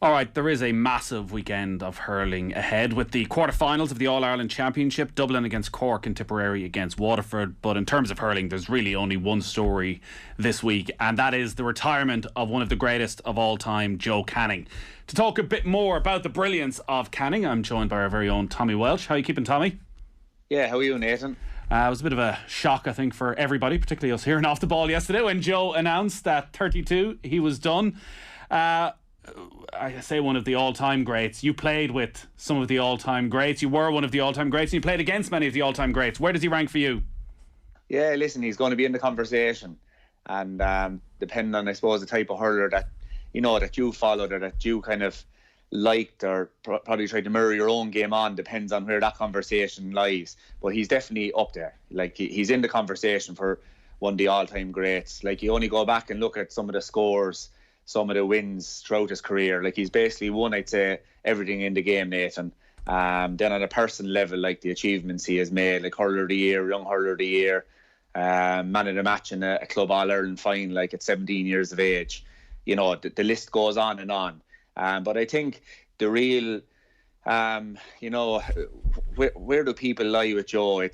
All right, there is a massive weekend of hurling ahead with the quarterfinals of the All-Ireland Championship, Dublin against Cork and Tipperary against Waterford. But in terms of hurling, there's really only one story this week, and that is the retirement of one of the greatest of all time, Joe Canning. To talk a bit more about the brilliance of Canning, I'm joined by our very own Tommy Walsh. How are you keeping, Tommy? Yeah, how are you, Nathan? It was a bit of a shock, I think, for everybody, particularly us hearing off the ball yesterday when Joe announced that 32, he was done. I say one of the all-time greats. You played with some of the all-time greats. You were one of the all-time greats, and you played against many of the all-time greats. Where does he rank for you? Yeah, listen, he's going to be in the conversation, and depending on, I suppose, the type of hurler that that you followed or that you kind of liked or probably tried to mirror your own game on, depends on where that conversation lies. But he's definitely up there. Like, he's in the conversation for one of the all-time greats. Like, you only go back and look at some of the scores, some of the wins throughout his career. Like, he's basically won, I'd say, everything in the game, Nathan. Then on a personal level, like the achievements he has made, like hurler of the year, young hurler of the year, man of the match in a club All-Ireland final, like at 17 years of age. The list goes on and on. But I think the real, where do people lie with Joe?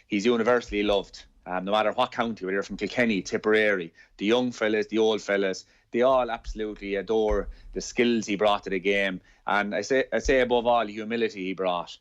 He's universally loved. No matter what county, whether you're from Kilkenny, Tipperary, the young fellas, the old fellas, they all absolutely adore the skills he brought to the game. And I say above all, the humility he brought.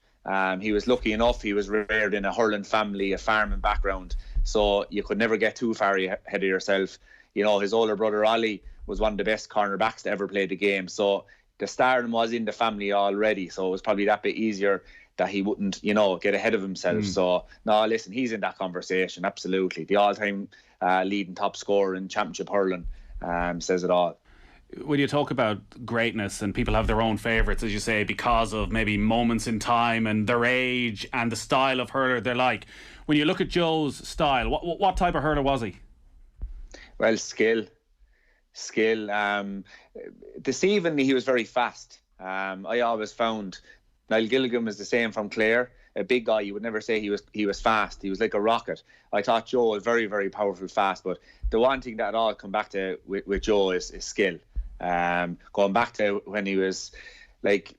He was lucky enough, he was reared in a hurling family, a farming background, so you could never get too far ahead of yourself. His older brother Ollie was one of the best cornerbacks to ever play the game, so the stardom was in the family already, so it was probably that bit easier that he wouldn't, get ahead of himself. So, no, listen, he's in that conversation, absolutely. The all-time leading top scorer in championship hurling says it all. When you talk about greatness and people have their own favourites, as you say, because of maybe moments in time and their age and the style of hurler they're like, when you look at Joe's style, what type of hurler was he? Well, skill. Deceivingly, he was very fast. I always found Niall Gilligan was the same from Clare. A big guy, you would never say he was fast. He was like a rocket. I thought Joe was very, very powerful, fast. But the one thing that I'll come back to with Joe is skill. Going back to when he was like,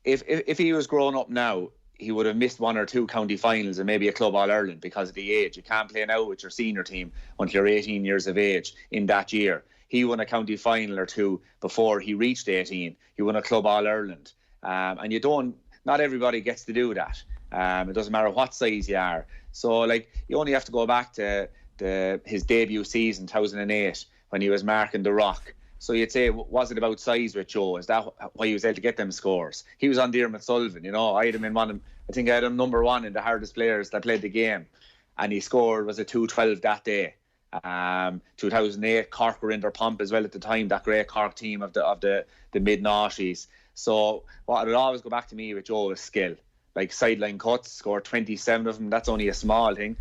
if he was growing up now, he would have missed one or two county finals and maybe a club All-Ireland because of the age. You can't play now with your senior team until you're 18 years of age in that year. He won a county final or two before he reached 18. He won a club All-Ireland. And not everybody gets to do that. It doesn't matter what size you are. So, like, you only have to go back to his debut season, 2008, when he was marking the rock. So you'd say, was it about size with Joe? Is that why he was able to get them scores? He was on Diarmaid Sullivan, I had him I think I had him number one in the hardest players that played the game. And he scored, was it 212 that day? 2008, Cork were in their pomp as well at the time, that great Cork team of the mid-noughties. So what would always go back to me with Joe is skill. Like sideline cuts, scored 27 of them. That's only a small thing.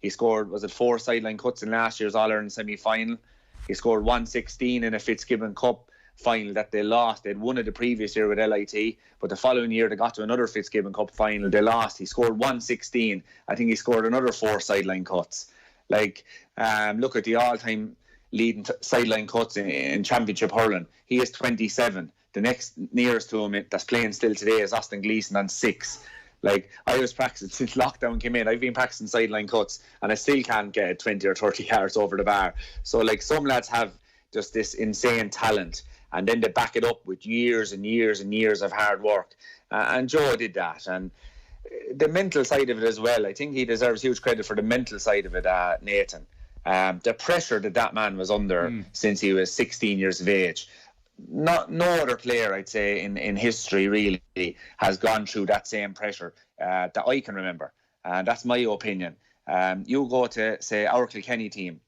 He scored, 4 sideline cuts in last year's All-Ireland semi-final. He scored 116 in a Fitzgibbon Cup final that they lost. They'd won it the previous year with LIT, but the following year they got to another Fitzgibbon Cup final. They lost. He scored 116. I think he scored another 4 sideline cuts. Like, look at the all-time leading sideline cuts in championship hurling. He is 27. The next nearest to him that's playing still today is Austin Gleeson on 6. Like, I was practicing since lockdown came in. I've been practicing sideline cuts and I still can't get 20 or 30 yards over the bar. So, like, some lads have just this insane talent and then they back it up with years and years and years of hard work. And Joe did that. And the mental side of it as well, I think he deserves huge credit for the mental side of it, Nathan. The pressure that man was under since he was 16 years of age. No other player, I'd say, in history really has gone through that same pressure that I can remember. And that's my opinion. You go to, say, our Kilkenny team,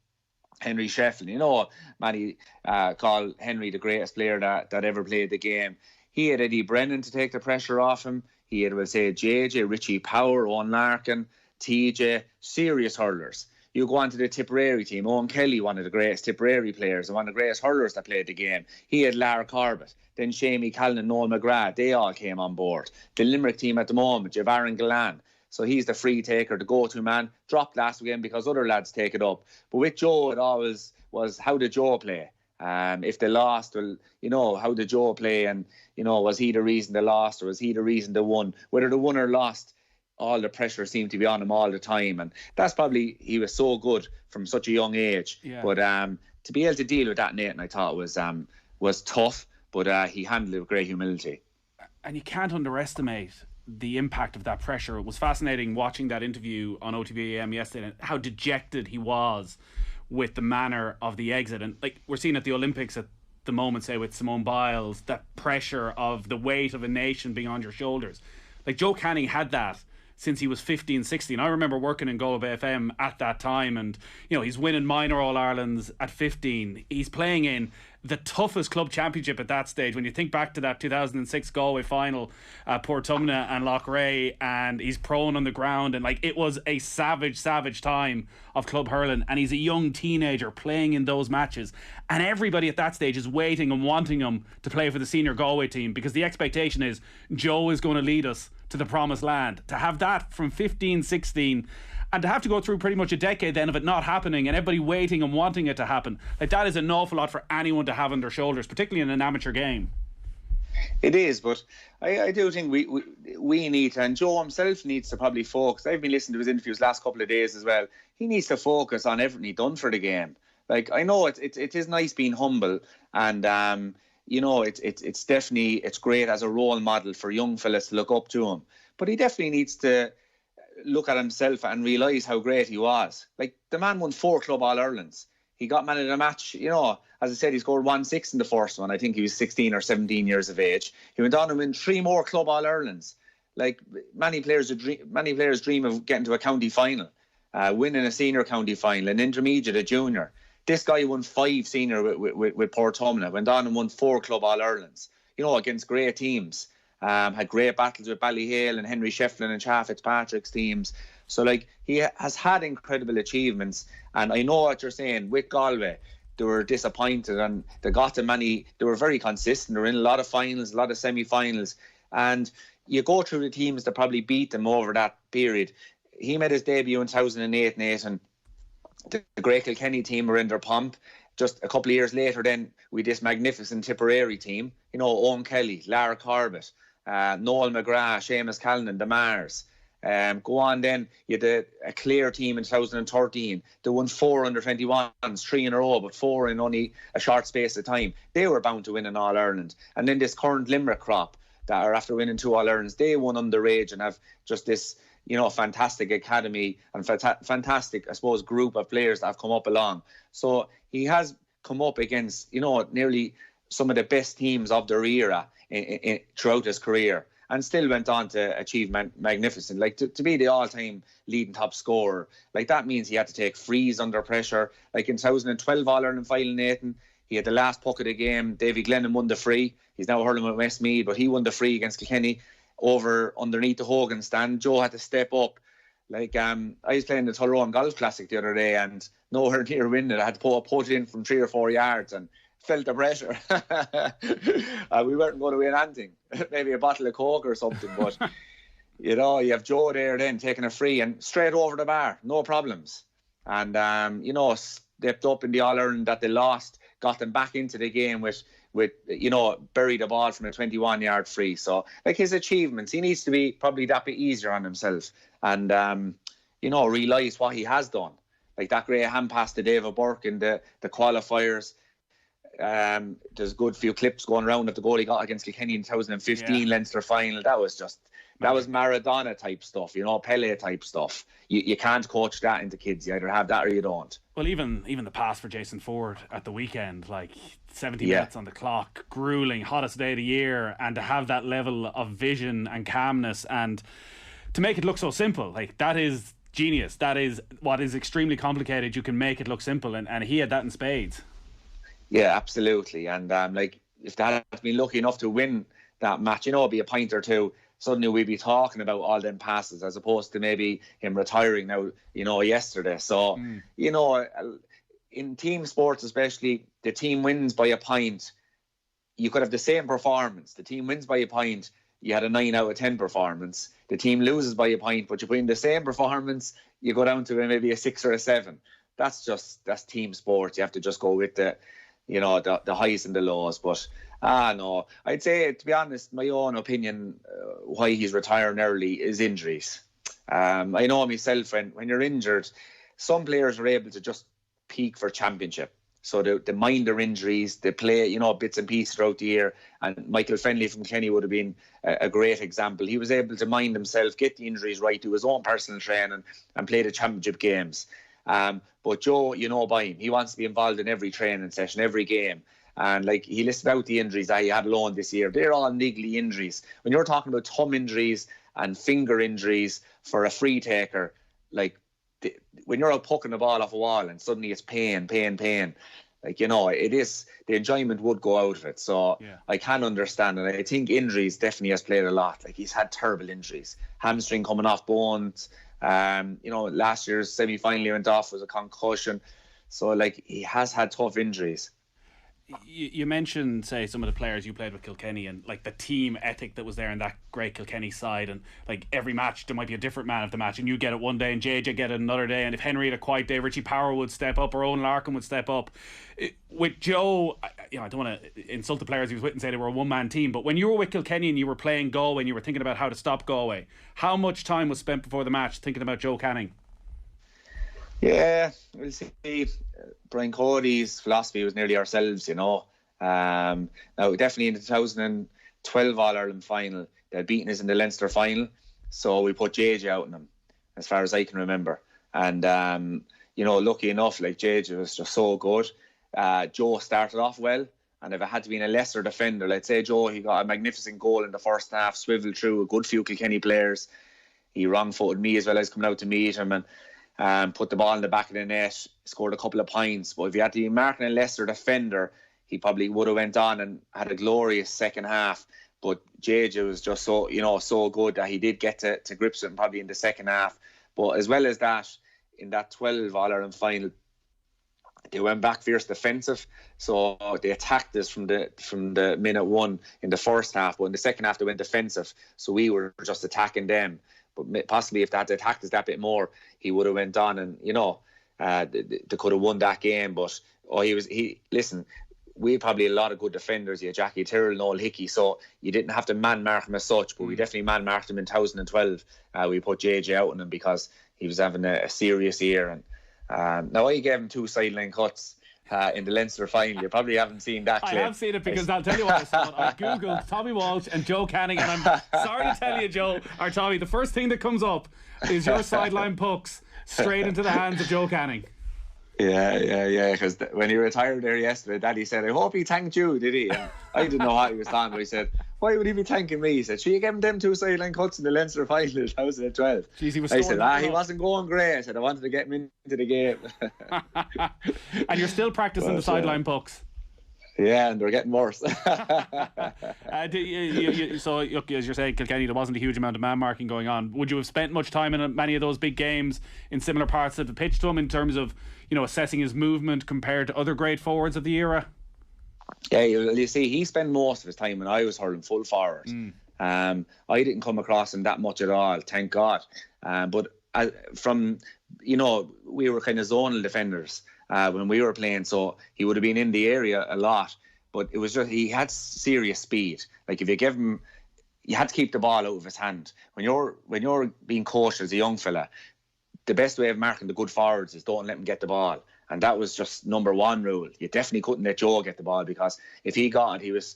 Henry Shefflin. Many call Henry the greatest player that ever played the game. He had Eddie Brennan to take the pressure off him. He had, say, JJ, Richie Power, Owen Larkin, TJ, serious hurlers. You go on to the Tipperary team. Owen Kelly, one of the greatest Tipperary players and one of the greatest hurlers that played the game. He had Lara Corbett. Then Shamie Callan and Noel McGrath. They all came on board. The Limerick team at the moment, Javarin Galan. So he's the free taker, the go-to man. Dropped last weekend because other lads take it up. But with Joe, it always was, how did Joe play? If they lost, well, how did Joe play? And, was he the reason they lost, or was he the reason they won? Whether they won or lost, all the pressure seemed to be on him all the time. And that's probably, he was so good from such a young age. Yeah. But to be able to deal with that, Nathan, I thought was tough, but he handled it with great humility. And you can't underestimate the impact of that pressure. It was fascinating watching that interview on OTB AM yesterday and how dejected he was with the manner of the exit. And like we're seeing at the Olympics at the moment, say with Simone Biles, that pressure of the weight of a nation being on your shoulders. Like Joe Canning had that since he was 15, 16. I remember working in Galway FM at that time, and he's winning minor All-Irelands at 15. He's playing in the toughest club championship at that stage. When you think back to that 2006 Galway final, Pairc and Loughrea, and he's prone on the ground, and like it was a savage time of club hurling, and he's a young teenager playing in those matches, and everybody at that stage is waiting and wanting him to play for the senior Galway team, because the expectation is Joe is going to lead us to the promised land. To have that from 15, 16, and to have to go through pretty much a decade then of it not happening and everybody waiting and wanting it to happen, like that is an awful lot for anyone to have on their shoulders, particularly in an amateur game. It is, but I do think we need to, and Joe himself needs to probably focus. I've been listening to his interviews last couple of days as well. He needs to focus on everything he's done for the game. Like, I know it is nice being humble, and it's definitely, it's great as a role model for young fellas to look up to him. But he definitely needs to look at himself and realise how great he was. Like, the man won 4 Club All-Irelands. He got man of the match, as I said, he scored 1-6 in the first one. I think he was 16 or 17 years of age. He went on to win 3 more Club All-Irelands. Like, many players dream of getting to a county final, winning a senior county final, an intermediate, a junior. This guy won 5 senior with Pairc, went on and won 4 Club All-Irelands, against great teams. Had great battles with Ballyhale and Henry Shefflin and Cha Fitzpatrick's teams. So, like, he has had incredible achievements. And I know what you're saying. With Galway, they were disappointed, and they were very consistent. They were in a lot of finals, a lot of semi-finals. And you go through the teams that probably beat them over that period. He made his debut in 2008, Nathan. The great Kilkenny team were in their pomp. Just a couple of years later, then, with this magnificent Tipperary team, Owen Kelly, Lara Corbett, Noel McGrath, Seamus Callan, the Mars. Go on then, you had a clear team in 2013. They won 4 under-21s, 3 in a row, but 4 in only a short space of time. They were bound to win an All-Ireland. And then this current Limerick crop that are after winning 2 All-Irelands, they won underage and have just this, fantastic academy and fantastic, I suppose, group of players that have come up along. So he has come up against, nearly some of the best teams of their era throughout his career, and still went on to achieve magnificent. Like, to be the all-time leading top scorer, like, that means he had to take frees under pressure. Like in 2012 All-Ireland final, Nathan, he had the last puck of the game. Davy Glennon won the free. He's now hurling with Westmeath, but he won the free against Kilkenny over underneath the Hogan stand. Joe had to step up. Like, I was playing the Tyrone Golf Classic the other day, and nowhere near winning. I had to put it in from 3 or 4 yards and felt the pressure. We weren't going to win anything. Maybe a bottle of Coke or something, but you have Joe there then taking a free and straight over the bar, no problems. And stepped up in the All-Ireland that they lost, got them back into the game with bury the ball from a 21-yard free. So, like, his achievements, he needs to be probably that bit easier on himself and realise what he has done. Like that great hand pass to David Burke in the qualifiers. There's a good few clips going around of the goal he got against Kilkenny in 2015 Leinster final. That was Maradona type stuff, Pele type stuff. You can't coach that into kids. You either have that or you don't. Well, even the pass for Jason Ford at the weekend, like 70 minutes on the clock, grueling, hottest day of the year, and to have that level of vision and calmness and to make it look so simple, like, that is genius. That is what is extremely complicated. You can make it look simple, and he had that in spades. Yeah, absolutely. And if they had been lucky enough to win that match, it'd be a point or two. Suddenly we'd be talking about all them passes as opposed to maybe him retiring now, yesterday. So, in team sports especially, the team wins by a point. You could have the same performance. The team wins by a point. You had a 9 out of 10 performance. The team loses by a point, but you put in the same performance, you go down to maybe a 6 or a 7. That's team sports. You have to just go with the the highs and the lows. But no, I'd say, to be honest, my own opinion, why he's retiring early is injuries. I know myself, when you're injured, some players are able to just peak for championship. So they mind their injuries, they play, bits and pieces throughout the year. And Michael Fennelly from Kilkenny would have been a great example. He was able to mind himself, get the injuries right, do his own personal training and play the championship games. But Joe, by him, he wants to be involved in every training session, every game. And he listed out the injuries that he had alone this year. They're all niggly injuries. When you're talking about thumb injuries and finger injuries for a free taker, when you're out pucking the ball off a wall and suddenly it's pain, it is, the enjoyment would go out of it. So yeah. I can understand, and I think injuries definitely has played a lot. He's had terrible injuries, hamstring coming off bones. Last year's semi-final he went off was a concussion. So he has had tough injuries. You mentioned, say, some of the players you played with Kilkenny and the team ethic that was there in that great Kilkenny side, and every match there might be a different man of the match, and you get it one day and JJ get it another day, and if Henry had a quiet day, Richie Power would step up or Owen Larkin would step up. With Joe, I don't want to insult the players he was with and say they were a one-man team, but when you were with Kilkenny and you were playing Galway and you were thinking about how to stop Galway, how much time was spent before the match thinking about Joe Canning? Yeah, we'll see. Brian Cody's philosophy was nearly ourselves, Now, definitely in the 2012 All-Ireland final, they had beaten us in the Leinster final, so we put JJ out in them, as far as I can remember. And, lucky enough, JJ was just so good. Joe started off well, and if it had to be in a lesser defender, let's say Joe, he got a magnificent goal in the first half, swiveled through a good few Kilkenny players. He wrong-footed me as well as coming out to meet him, and put the ball in the back of the net, scored a couple of points. But if you had to be marking a lesser defender, he probably would have went on and had a glorious second half. But JJ was just so good that he did get to grips with him probably in the second half. But as well as that, in that 12 All-Ireland final, they went back fierce defensive. So they attacked us from the minute one in the first half. But in the second half, they went defensive. So we were just attacking them. But possibly if they had attacked us that bit more, he would have went on and, they could have won that game. But listen, we had probably a lot of good defenders. You had Jackie Tyrrell, Noel Hickey, so you didn't have to man-mark him as such, but we definitely man-marked him in 2012. We put JJ out on him because he was having a serious year. And now I gave him 2 sideline cuts in the Leinster final. You probably haven't seen that clip. I have seen it because I'll tell you what I saw. I googled Tommy Walsh and Joe Canning, and I'm sorry to tell you, Joe, or Tommy, the first thing that comes up is your sideline pucks straight into the hands of Joe Canning. Yeah, because when he retired there yesterday, Daddy said, I hope he thanked you, did he? And I didn't know what he was talking, but he said, why would he be thanking me? He said, you gave him them 2 sideline cuts in the Leinster final in 2012. Jeez, I said, he wasn't going great. I said, I wanted to get him into the game. And you're still practicing the sideline pucks? Yeah, and they're getting worse. So, look, as you're saying, Kilkenny, there wasn't a huge amount of man marking going on. Would you have spent much time in many of those big games in similar parts of the pitch to him in terms of, assessing his movement compared to other great forwards of the era? Yeah, you see, he spent most of his time when I was hurling full forward. I didn't come across him that much at all, thank God. But we were kind of zonal defenders when we were playing, so he would have been in the area a lot. But it was just, he had serious speed. If you give him, you had to keep the ball out of his hand. When you're being coached as a young fella, the best way of marking the good forwards is don't let him get the ball. And that was just number one rule. You definitely couldn't let Joe get the ball, because if he got it, he was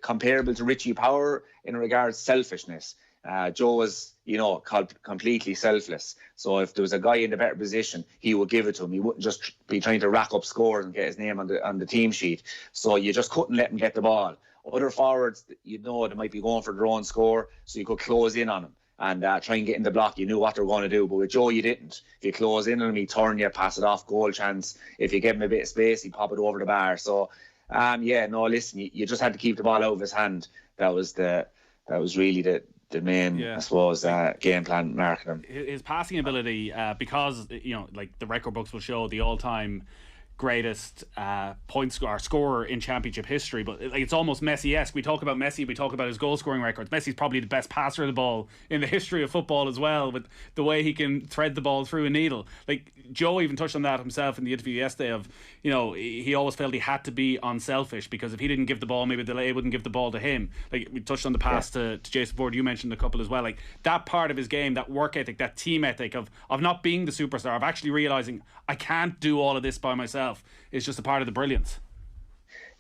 comparable to Richie Power in regards to selfishness. Joe was, completely selfless. So if there was a guy in a better position, he would give it to him. He wouldn't just be trying to rack up scores and get his name on the team sheet. So you just couldn't let him get the ball. Other forwards, they might be going for their own score, so you could close in on him and try and get in the block. You knew what they were going to do. But with Joe, you didn't. If you close in on him, he'd turn you, pass it off, goal chance. If you give him a bit of space, he'd pop it over the bar. So, listen, you just had to keep the ball out of his hand. That was really the main, I suppose, game plan marking him. His passing ability, because, the record books will show the all-time greatest scorer in championship history, but like, it's almost Messi-esque. We talk about Messi, we talk about his goal scoring records. Messi's probably the best passer of the ball in the history of football as well, with the way he can thread the ball through a needle. Like, Joe even touched on that himself in the interview yesterday of, you know, he always felt he had to be unselfish, because if he didn't give the ball, maybe Delay wouldn't give the ball to him. Like, we touched on the pass to Jason Ford, you mentioned a couple as well. Like, that part of his game, that work ethic, that team ethic of not being the superstar, of actually realising I can't do all of this by myself, is just a part of the brilliance.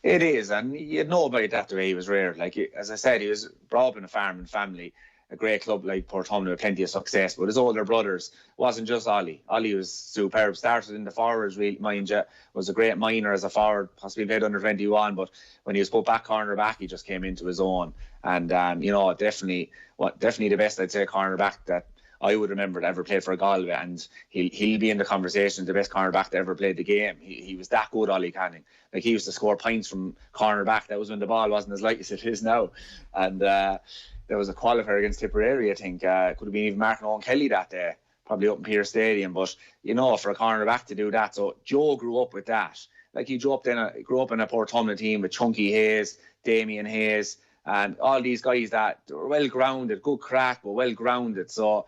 It is, and you know about that the way he was reared. Like, as I said, he was brought up in a farming family, a great club like Pairc Ui Chaoimh with plenty of success, but his older brothers wasn't just Ollie. Ollie was superb, started in the forwards, mind you, was a great minor as a forward, possibly played under 21, but when he was put back corner back, he just came into his own. And you know, definitely the best, I'd say, cornerback that I would remember that ever played for Galway, and he'll be in the conversation, the best cornerback that ever played the game. He was that good, Ollie Canning. Like, he used to score points from cornerback. That was when the ball wasn't as light as it is now. And there was a qualifier against Tipperary, I think. Could have been even Mark Owen Kelly that day, probably up in Pairc Stadium. But, you know, for a cornerback to do that. So Joe grew up with that. Like, he grew up in a Pairc Ui team with Chunky Hayes, Damien Hayes, and all these guys that were well-grounded, good crack, but well-grounded. So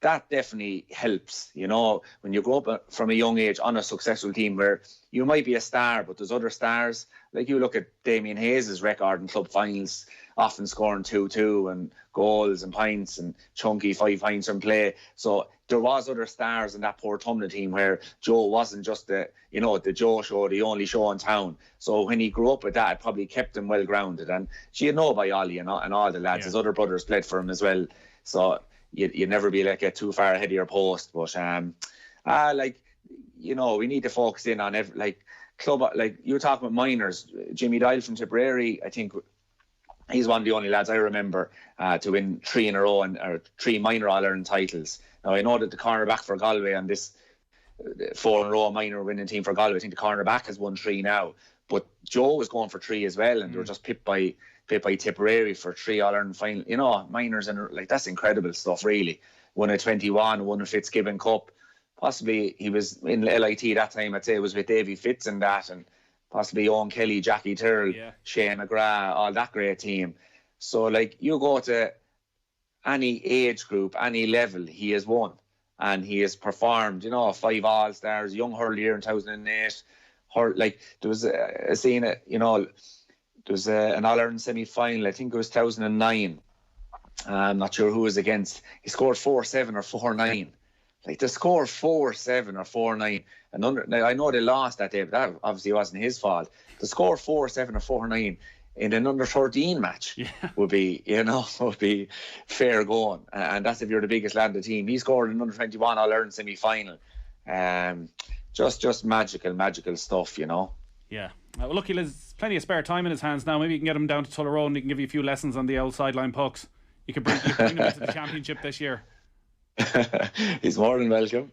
that definitely helps, you know, when you grow up from a young age on a successful team where you might be a star, but there's other stars. Like, you look at Damien Hayes' record in club finals, often scoring 2-2 and goals and points, and Chunky 5 points from play. So there was other stars in that Pairc Ui team where Joe wasn't just the Joe show, the only show in town. So when he grew up with that, it probably kept him well grounded. And you know by Ollie and all the lads, his other brothers played for him as well. So you'd never be like get too far ahead of your post. But like, you know, we need to focus in on club, like you were talking about minors. Jimmy Doyle from Tipperary, I think he's one of the only lads I remember to win 3 in a row, or 3 minor All-Ireland titles. Now, I know that the cornerback for Galway on this 4 in a row minor winning team for Galway, I think the cornerback has won 3 now. But Joe was going for 3 as well, and they were just pipped by Tipperary for 3 All-Ireland final. You know, minors, and like, that's incredible stuff, really. Won a 21, won a Fitzgibbon Cup. Possibly he was in LIT that time, I'd say it was with Davy Fitz and that, and possibly Owen Kelly, Jackie Thurles, Shane McGrath, all that great team. So, like, you go to any age group, any level, he has won. And he has performed, you know, 5 All-Stars, young hurler year in 2008. Like, there was a scene, you know, there was an All-Ireland semi-final, I think it was 2009. I'm not sure who was against. He scored 4-7 or 4-9. Like, to score 4-7 or 4-9, now I know they lost that day, but that obviously wasn't his fault. To score 4-7 or 4-9 in an under-13 match would be fair going. And that's if you're the biggest lad in the team. He scored an under-21 All-Ireland semi-final. Just magical stuff, you know. Yeah. Well, look, he has plenty of spare time in his hands now. Maybe you can get him down to Tullaroan and he can give you a few lessons on the old sideline pucks. You could bring him into the championship this year. He's more than welcome.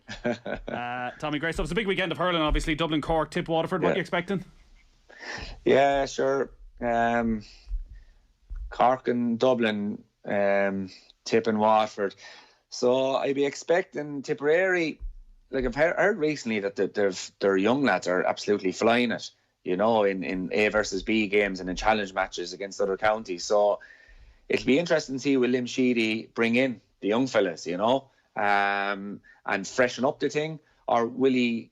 Tommy, great stuff. It's a big weekend of hurling, obviously. Dublin, Cork, Tip, Waterford. What are you expecting? Yeah, sure. Cork and Dublin, Tip and Waterford. So I'd be expecting Tipperary. Like, I've heard recently that their young lads are absolutely flying it, you know, in A versus B games and in challenge matches against other counties. So it'll be interesting to see will Liam Sheedy bring in the young fellas, you know, and freshen up the thing, or will he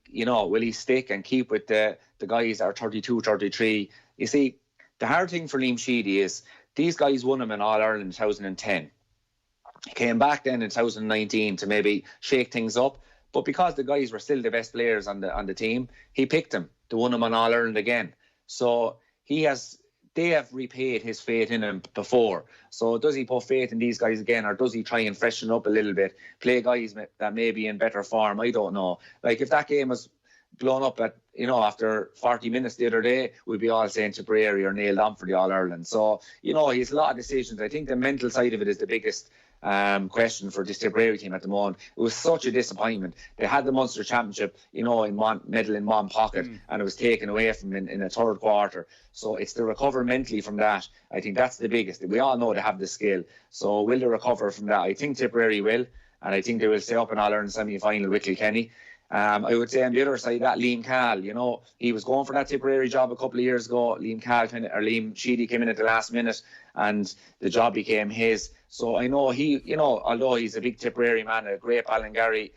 stick and keep with the guys that are 32, 33? You see, the hard thing for Liam Sheedy is these guys won him in All-Ireland in 2010. He came back then in 2019 to maybe shake things up, but because the guys were still the best players on the team, he picked them to win him on All-Ireland again. So they have repaid his faith in him before. So does he put faith in these guys again, or does he try and freshen up a little bit, play guys that may be in better form? I don't know. Like, if that game was blown up after 40 minutes the other day, we'd be all saying Tipperary are nailed on for the All-Ireland. So, you know, he has a lot of decisions. I think the mental side of it is the biggest question for this Tipperary team at the moment. It was such a disappointment. They had the Munster Championship, you know, medal in one pocket, and it was taken away from them in the third quarter. So it's to recover mentally from that. I think that's the biggest. We all know they have the skill. So will they recover from that? I think Tipperary will, and I think they will stay up in All-Ireland semi-final with Kilkenny. I would say on the other side, that Liam Cahill, you know, he was going for that Tipperary job a couple of years ago. Liam Sheedy came in at the last minute and the job became his. So I know he, you know, although he's a big Tipperary man, a great Ballingarry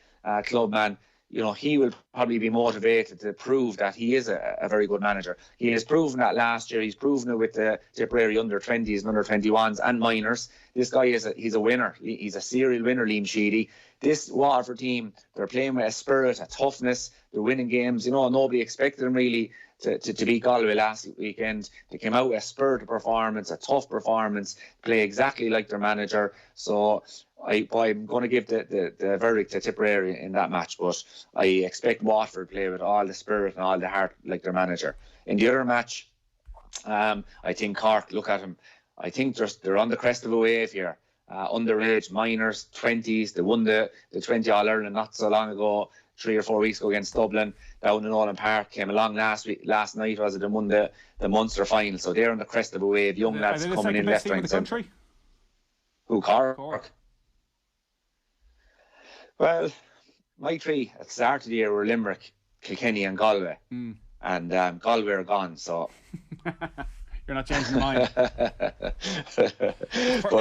club man, you know, he will probably be motivated to prove that he is a very good manager. He has proven that last year. He's proven it with the Tipperary under-20s and under-21s and minors. This guy he's a winner. He's a serial winner, Liam Sheedy. This Waterford team, they're playing with a spirit, a toughness. They're winning games. You know, nobody expected them really to beat Galway last weekend. They came out with a spirited performance, a tough performance, play exactly like their manager. So I'm going to give the verdict to Tipperary in that match, but I expect Waterford to play with all the spirit and all the heart like their manager. In the other match, I think Cork, look at them. I think they're on the crest of a wave here. Underage, minors, 20s. They won the 20 All-Ireland not so long ago, 3 or 4 weeks ago against Dublin down in Owen Park. Came along last night, was it, and won the Munster final. So they're on the crest of a wave. Young lads coming in left, right, and centre. Who, Cork? Well, my three at the start of the year were Limerick, Kilkenny and Galway. And Galway are gone, so... You're not changing your mind. But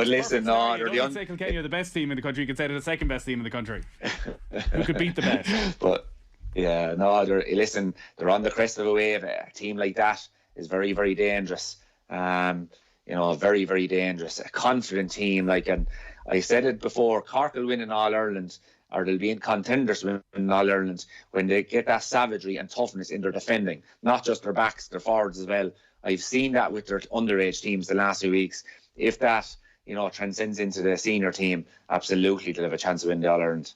listen, no, you don't say Kilkenny are the best team in the country. You can say they're the second best team in the country. Who could beat the best? But yeah, no, they're on the crest of a wave. A team like that is very, very dangerous. You know, very, very dangerous. A confident team, and I said it before. Cork will win in All Ireland, or they'll be in contenders to win in All Ireland when they get that savagery and toughness in their defending, not just their backs, their forwards as well. I've seen that with their underage teams the last few weeks. If that, you know, transcends into the senior team, absolutely they'll have a chance to win the All-Ireland.